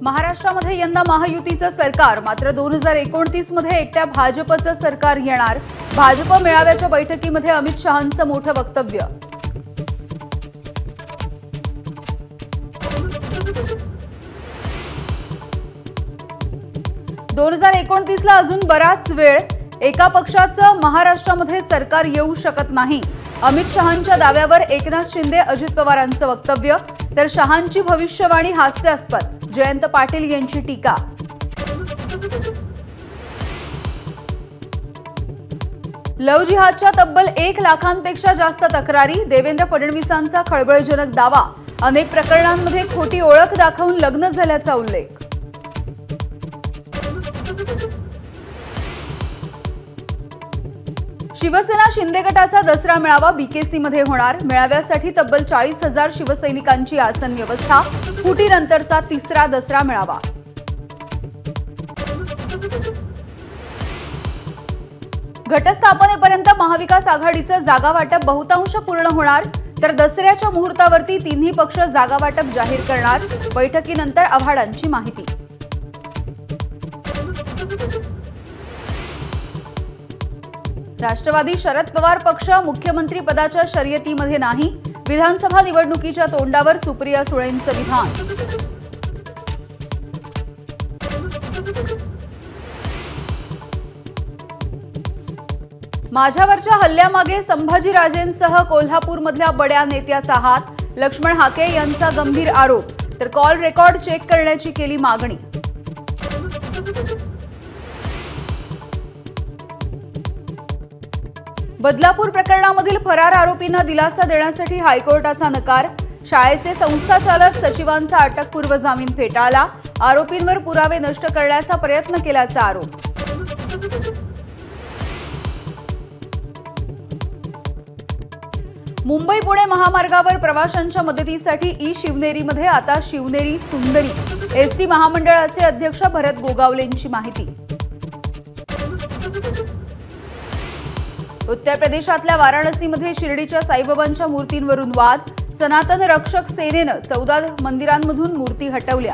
महाराष्ट्रामध्ये यंदा महायुतीचं सरकार, मात्र 2029 मध्ये एकट्या भाजपचं सरकार येणार। भाजप मेळाव्याच्या बैठकीमध्ये अमित शहांचं मोठं वक्तव्य। ला अजून बराच वेळ, एका पक्षाचं महाराष्ट्रामध्ये सरकार येऊ शकत नाही। अमित शहांच्या दाव्यावर एकनाथ शिंदे, अजित पवारांचं वक्तव्य, तर शहांची भविष्यवाणी हास्यास्पद। जयंत पाटील यांची टीका। लव्ह जिहादच्या तब्बल 1 लाखांपेक्षा जास्त तक्रारी, देवेंद्र फडणवीसांचा खळबळजनक दावा। अनेक प्रकरणांमध्ये खोटी ओळख दाखवून लग्न झाल्याचा उल्लेख। शिवसेना शिंदे गटाचा दसरा मेळावा बीकेसीमध्ये होणार। मेळाव्यासाठी तब्बल 40,000 शिवसैनिकांची आसन व्यवस्था। फुटीनंतरचा तिसरा दसरा मेळावा। घटस्थापनेपर्यंत महाविकास आघाडीचं जागा वाटप बहुतांश पूर्ण होणार, तर दसऱ्याच्या मुहूर्तावरती तिन्ही पक्ष जागा वाटप जाहीर करणार। बैठकीनंतर आव्हाडांची माहिती। राष्ट्रवादी शरद पवार पक्ष मुख्यमंत्री पदाच्या शर्यतीमध्ये नाही। विधानसभा निवडणुकीच्या तोंडावर सुप्रिया सुळेंचं विधान। माझ्यावरच्या हल्ल्यामागे संभाजीराजेंसह कोल्हापूरमधल्या बड्या नेत्याचा हात। लक्ष्मण हाके यांचा गंभीर आरोप, तर कॉल रेकॉर्ड चेक करण्याची केली मागणी। बदलापूर प्रकरणामधील फरार आरोपींना दिलासा देण्यासाठी हायकोर्टाचा नकार। शाळेचे संस्थाचालक सचिवांचा अटकपूर्व जामीन फेटाळला। आरोपींवर पुरावे नष्ट करण्याचा प्रयत्न केल्याचा आरोप। मुंबई पुणे महामार्गावर प्रवाशांच्या मदतीसाठी ई शिवनेरीमध्ये आता शिवनेरी सुंदरी। एसटी महामंडळाचे अध्यक्ष भरत गोगावलेंची माहिती। उत्तर प्रदेशातल्या वाराणसीमध्ये शिर्डीच्या साईबाबांच्या मूर्तींवरून वाद। सनातन रक्षक सेनेनं 14 मंदिरांमधून मूर्ती हटवल्या।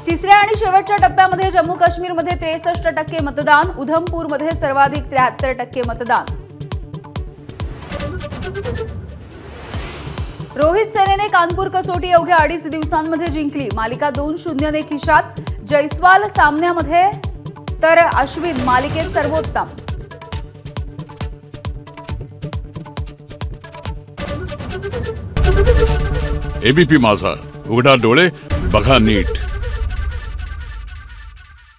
तिसऱ्या आणि शेवटच्या टप्प्यामध्ये जम्मू काश्मीरमध्ये 63% मतदान। उधमपूरमध्ये सर्वाधिक 73% मतदान। रोहित सेनेने कानपूर कसोटी अवघ्या 2.5 दिवसांमध्ये जिंकली। मालिका 2-0 ने खिशात। जयस्वाल सामन्यामध्ये तर अश्विन मालिकेत सर्वोत्तम। एबीपी माझा, उघडा डोळे बघा नीट।